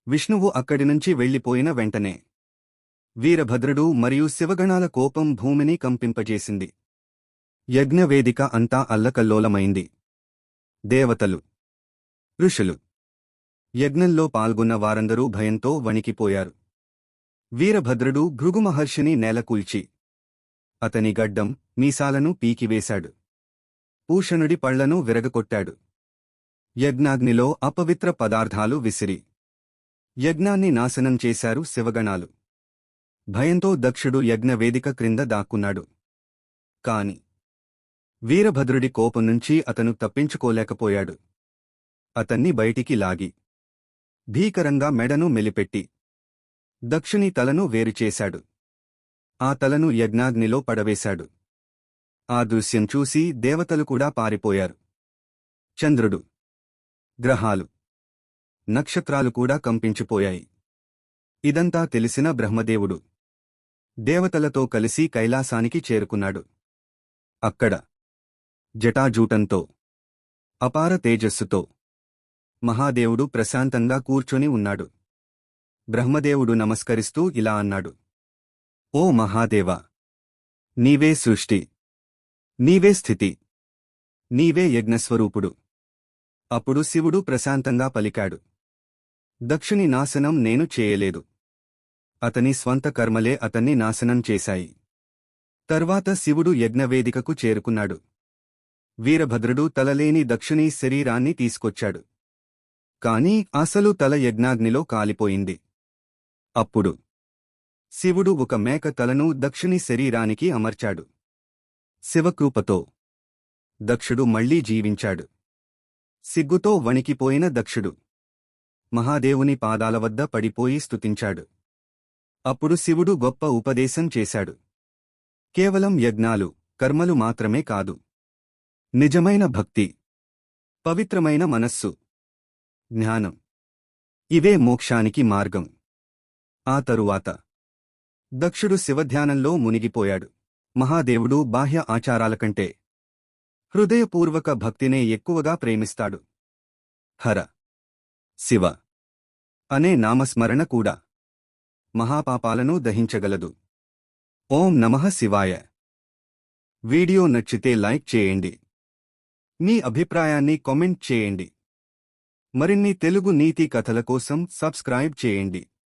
విష్ణువు అక్కడినుంచి వెళ్లిపోయిన వెంటనే వీరభద్రుడు మరియు శివగణాల కోపం భూమిని కంపింపజేసింది. యజ్ఞవేదిక అంతా అల్లకల్లోలమైంది. దేవతలు, ఋషులు, యజ్ఞంలో పాల్గొన్న వారందరూ భయంతో వణికిపోయారు. వీరభద్రుడు భృగు మహర్షిని నేలకూల్చి అతని గడ్డం, మీసాలను పీకివేశాడు. పూషణుడి పళ్లను విరగకొట్టాడు. యజ్ఞాగ్నిలో అపవిత్ర పదార్థాలు విసిరి యజ్ఞాన్ని నాశనం చేశారు శివగణాలు. భయంతో దక్షుడు యజ్ఞవేదిక క్రింద దాక్కున్నాడు. కాని వీరభద్రుడి కోపం నుంచి అతను తప్పించుకోలేకపోయాడు. అతన్ని బయటికి లాగి భీకరంగా మెడను మెలిపెట్టి దక్షుని తలను వేరుచేశాడు. ఆ తలను యజ్ఞాగ్నిలో పడవేశాడు. ఆ దృశ్యం చూసి దేవతలు కూడా పారిపోయారు. చంద్రుడు, గ్రహాలు, నక్షత్రాలు కూడా కంపించిపోయాయి. ఇదంతా తెలిసిన బ్రహ్మదేవుడు దేవతలతో కలిసి కైలాసానికి చేరుకున్నాడు. అక్కడ జటాజూటంతో, అపార తేజస్సుతో మహాదేవుడు ప్రశాంతంగా కూర్చొని ఉన్నాడు. బ్రహ్మదేవుడు నమస్కరిస్తూ ఇలా అన్నాడు: ఓ మహాదేవా! నీవే సృష్టి, నీవే స్థితి, నీవే యజ్ఞస్వరూపుడు. అప్పుడు శివుడు ప్రశాంతంగా పలికాడు: దక్షుని నాశనం నేను చేయలేదు. అతని స్వంత కర్మలే అతన్ని నాశనం చేశాయి. తర్వాత శివుడు యజ్ఞవేదికకు చేరుకున్నాడు. వీరభద్రుడు తలలేని దక్షుని శరీరాన్ని తీసుకొచ్చాడు. కాని అసలు తల యజ్ఞాగ్నిలో కాలిపోయింది. అప్పుడు శివుడు ఒక మేక తలను దక్షుని శరీరానికి అమర్చాడు. శివకృపతో దక్షుడు మళ్లీ జీవించాడు. సిగ్గుతో వణికిపోయిన దక్షుడు మహాదేవుని పాదాల వద్ద పడిపోయి స్తుతించాడు. అప్పుడు శివుడు గొప్ప ఉపదేశం చేశాడు. కేవలం యజ్ఞాలు, కర్మలు మాత్రమే కాదు, నిజమైన భక్తి, పవిత్రమైన మనస్సు, జ్ఞానం, ఇవే మోక్షానికి మార్గం. ఆ తరువాత దక్షుడు శివధ్యానంలో మునిగిపోయాడు. మహాదేవుడు బాహ్య ఆచారాల కంటే హృదయపూర్వక భక్తినే ఎక్కువగా ప్రేమిస్తాడు. హర, శివ అనే నామస్మరణ కూడా మహాపాపాలను దహించగలదు. ఓం నమః శివాయ. వీడియో నచ్చితే లైక్ చేయండి. మీ అభిప్రాయాన్ని కామెంట్ చేయండి. మరిన్ని తెలుగు నీతి కథల కోసం సబ్స్క్రైబ్ చేయండి.